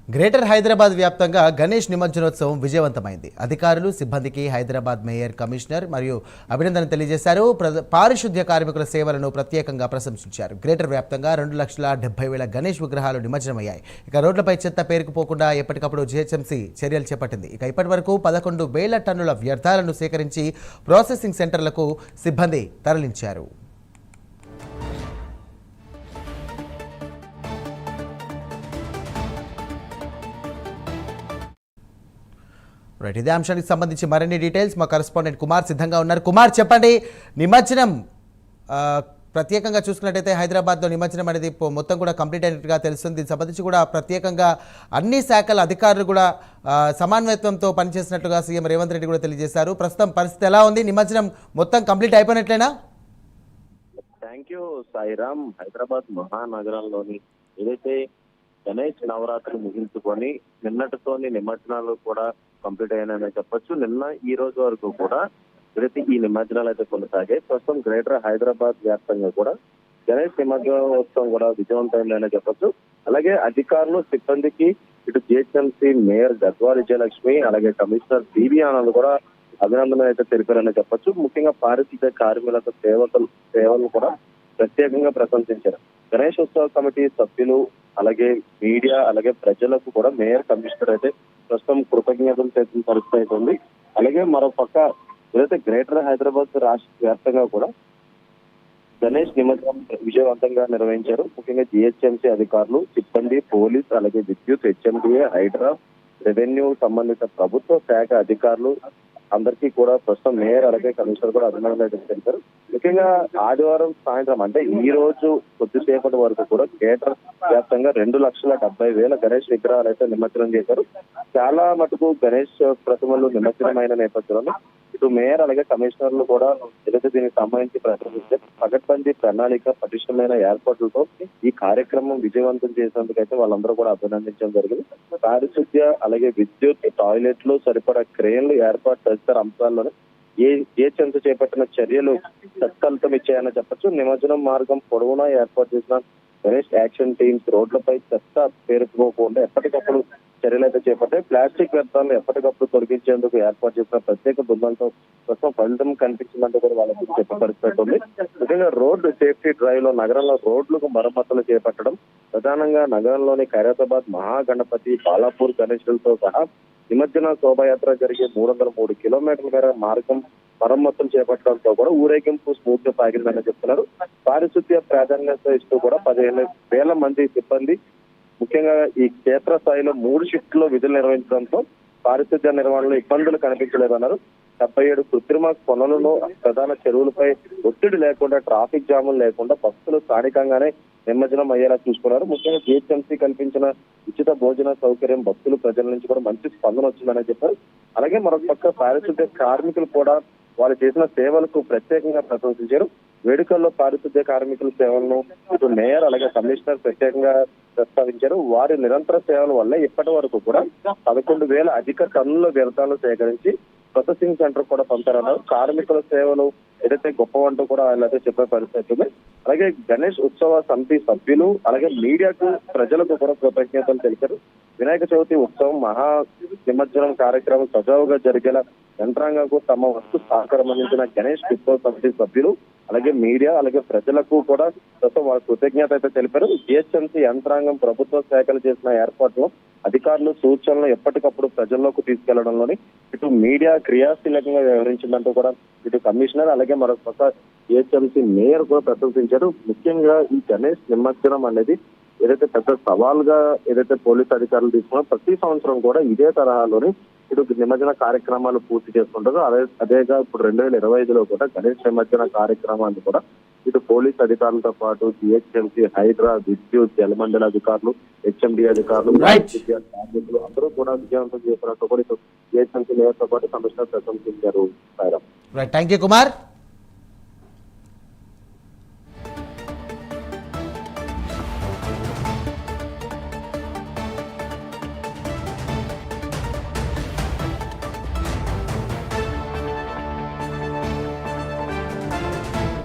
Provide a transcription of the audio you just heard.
Greater Hyderabad వ్యాప్తంగా గణేష్ నిమజ్జనోత్సవం విజయవంతమైంది. అధికారులు, సిబ్బందికి హైదరాబాద్ మేయర్, కమిషనర్ మరియు అభినందనలు తెలియజేశారు. పారిశుద్ధ్య కార్మికుల సేవలను ప్రత్యేకంగా ప్రశంసించారు. గ్రేటర్ వ్యాప్తంగా 2,70,000 గణేష్ విగ్రహాలు నిమజ్జనమయ్యాయి. ఇక రోడ్లపై చెత్త పేరుకుపోకుండా ఎప్పటికప్పుడు జీహెచ్ఎంసీ చర్యలు చేపట్టింది. ఇక ఇప్పటి వరకు 11,000 టన్నుల వ్యర్థాలను సేకరించి ప్రాసెసింగ్ సెంటర్లకు సిబ్బంది తరలించారు. రైట్, ఇదే అంశానికి సంబంధించి మరిన్ని డీటెయిల్స్ మా కరెస్పాండెంట్ కుమార్ సిద్ధంగా ఉన్నారు. కుమార్, చెప్పండి. నిమజ్జనం ప్రత్యేకంగా చూసుకున్నట్టయితే హైదరాబాద్లో నిమజ్జనం అనేది మొత్తం కూడా కంప్లీట్ అయినట్టుగా తెలుస్తుంది. దీనికి సంబంధించి కూడా ప్రత్యేకంగా అన్ని శాఖల అధికారులు కూడా సమన్వయత్వంతో పనిచేసినట్లుగా సీఎం రేవంత్ రెడ్డి కూడా తెలియజేశారు. ప్రస్తుతం పరిస్థితి ఎలా ఉంది? నిమజ్జనం మొత్తం కంప్లీట్ అయిపోయినట్లేనా? Thank you Sairam. హైదరాబాద్ మహానగరంలోని ఏదైతే గణేష్ నవరాత్రులు ముగించుకొని నిన్నటితోని నిమజ్జనాలు కూడా కంప్లీట్ అయ్యాయని చెప్పొచ్చు. నిన్న ఈ రోజు వరకు కూడా ఈ నిమజ్జనాలు అయితే కొనసాగాయి. ప్రస్తుతం గ్రేటర్ హైదరాబాద్ వ్యాప్తంగా కూడా గణేష్ నిమజ్జనోత్సవం కూడా విజయవంతమైందని చెప్పొచ్చు. అలాగే అధికారులు, సిబ్బందికి ఇటు జిహెచ్ఎంసీ మేయర్ గద్వాల్ విజయలక్ష్మి, అలాగే కమిషనర్ బీబీ ఆనంద్ కూడా అభినందనలు అయితే తెలిపారని చెప్పొచ్చు. ముఖ్యంగా పారిశుద్ధ్య కార్మికుల సేవలు కూడా ప్రత్యేకంగా ప్రశంసించారు. గణేష్ ఉత్సవ కమిటీ సభ్యులు, అలాగే మీడియా, అలాగే ప్రజలకు కూడా మేయర్, కమిషనర్ అయితే ప్రస్తుతం కృతజ్ఞతలు చేసిన పరిస్థితి అయితే ఉంది. అలాగే మరో పక్క ఏదైతే గ్రేటర్ హైదరాబాద్ రాష్ట్ర వ్యాప్తంగా కూడా గణేష్ నిమజ్జనం విజయవంతంగా నిర్వహించారు. ముఖ్యంగా జిహెచ్ఎంసీ అధికారులు, సిబ్బంది, పోలీస్, అలాగే విద్యుత్, హెచ్ఎండిఏ, హైడ్రా, రెవెన్యూ సంబంధిత ప్రభుత్వ శాఖ అధికారులు అందరికీ కూడా ప్రస్తుతం మేయర్, అలాగే కమిషనర్ కూడా అభినందనలు తెలిపారు. ముఖ్యంగా ఆదివారం సాయంత్రం అంటే ఈ రోజు కొద్దిసేపటి వరకు కూడా గ్రేటర్ వ్యాప్తంగా 2,70,000 గణేష్ విగ్రహాలు అయితే నిమజ్జనం చేశారు. చాలా మటుకు గణేష్ ప్రతిమలు నిమజ్జనమైన నేపథ్యంలో ఇటు మేయర్, అలాగే కమిషనర్లు కూడా ఏదైతే దీనికి సంబంధించి ప్రకటించారు. పకడ్బందీ ప్రణాళిక, పటిష్టమైన ఏర్పాట్లతో ఈ కార్యక్రమం విజయవంతం చేసేందుకైతే వాళ్ళందరూ కూడా అభినందించడం జరిగింది. పారిశుద్ధ్య, అలాగే విద్యుత్, టాయిలెట్లు, సరిపడా క్రేన్లు ఏర్పాటు తదితర అంశాల్లోనే జిహెచ్ఎంసీ చేపట్టిన చర్యలు సత్ఫలితం ఇచ్చాయని చెప్పొచ్చు. నిమజ్జనం మార్గం పొడవునా ఏర్పాటు చేసిన గణేష్ యాక్షన్ టీమ్స్ రోడ్లపై చెత్త పేరుకుపోకుండా ఎప్పటికప్పుడు చర్యలు అయితే చేపట్టాయి. ప్లాస్టిక్ వ్యర్థాలను ఎప్పటికప్పుడు తొలగించేందుకు ఏర్పాటు చేసిన ప్రత్యేక బృందాలతో ప్రస్తుతం ఫలితం కనిపించిందంటూ కూడా వాళ్ళకి చెప్పే పరిస్థితి ఉంది. ముఖ్యంగా రోడ్డు సేఫ్టీ డ్రైవ్ లో నగరంలో రోడ్లకు మరమ్మతులు చేపట్టడం, ప్రధానంగా నగరంలోని ఖైరతాబాద్, మహాగణపతి, బాలాపూర్ గణేశులతో సహా నిమజ్జన శోభాయాత్ర జరిగే 303 కిలోమీటర్ల మేర మార్గం మరమ్మతులు చేపట్టడంతో కూడా ఊరేగింపు స్మూత్ గా సాగిందని చెప్తున్నారు. పారిశుద్ధ్య ప్రాధాన్యత ఇస్తూ కూడా 15,000 మంది సిబ్బంది ముఖ్యంగా ఈ క్షేత్ర స్థాయిలో 3 షిఫ్ట్లో విధులు నిర్వహించడంతో పారిశుద్ధ్య నిర్వహణలో ఇబ్బందులు కనిపించలేదన్నారు. 77 కృత్రిమ కొనలలో ప్రధాన చెరువులపై ఒత్తిడి లేకుండా, ట్రాఫిక్ జాములు లేకుండా భక్తులు స్థానికంగానే నిమజ్జనం అయ్యేలా చూసుకున్నారు. ముఖ్యంగా జిహెచ్ఎంసీ కల్పించిన ఉచిత భోజన సౌకర్యం భక్తులు, ప్రజల నుంచి కూడా మంచి స్పందన వచ్చిందని చెప్పారు. అలాగే మరొక పక్క పారిశుద్ధ్య కార్మికులు కూడా వాళ్ళు చేసిన సేవలకు ప్రత్యేకంగా ప్రశంసించారు. వేడుకల్లో పారిశుద్ధ్య కార్మికుల సేవలను ఇటు మేయర్, అలాగే కమిషనర్ ప్రత్యేకంగా ప్రస్తావించారు. వారి నిరంతర సేవల వల్ల ఇప్పటి వరకు కూడా 11,000 అధిక టన్నుల వ్యర్థాలు సేకరించి ప్రాసెసింగ్ సెంటర్ కూడా పంపారన్నారు. కార్మికుల సేవలు ఏదైతే గొప్పవంటూ కూడా వాళ్ళైతే చెప్పే పరిస్థితి ఉంది. అలాగే గణేష్ ఉత్సవ సమితి సభ్యులు, అలాగే మీడియాకు, ప్రజలకు కూడా కృతజ్ఞతలు తెలిపారు. వినాయక చవితి ఉత్సవం, మహా నిమజ్జనం కార్యక్రమం సజావుగా జరిగేలా యంత్రాంగంకు తమ వస్తు సహకారం అందించిన గణేష్ ఉత్సవ సమితి సభ్యులు, అలాగే మీడియా, అలాగే ప్రజలకు కూడా ప్రస్తుతం వాళ్ళ కృతజ్ఞత అయితే తెలిపారు. జిహెచ్ఎంసీ యంత్రాంగం, ప్రభుత్వ శాఖలు చేసిన ఏర్పాట్లు, అధికారులు సూచనలు ఎప్పటికప్పుడు ప్రజల్లోకి తీసుకెళ్లడంలోని ఇటు మీడియా క్రియాశీలకంగా వ్యవహరించిందంటూ కూడా ఇటు కమిషనర్, అలాగే మరొక పక్క జిహెచ్ఎంసీ మేయర్ కూడా ప్రశంసించారు. ముఖ్యంగా ఈ గణేష్ నిమజ్జనం అనేది ఏదైతే పెద్ద సవాల్గా ఏదైతే పోలీసు అధికారులు తీసుకున్నా ప్రతి సంవత్సరం కూడా ఇదే తరహాలోని ఇటు నిమజ్జన కార్యక్రమాలు పూర్తి చేసుకుంటారు. అదేగా ఇప్పుడు 2025లో కూడా గణేష్ నిమజ్జన కార్యక్రమాన్ని కూడా ఇటు పోలీస్ అధికారులతో పాటు జిహెచ్ఎంసీ, హైడ్రా, విద్యుత్, జలమండలి అధికారులు, హెచ్ఎండి అధికారులు, కార్మికులు అందరూ కూడా విజయవంతం చేసినట్టు కూడా ఇటు జిహెచ్ఎంసీ మేయర్తో పాటు కమిషనర్ ప్రశంసించారు. Thank you Kumar.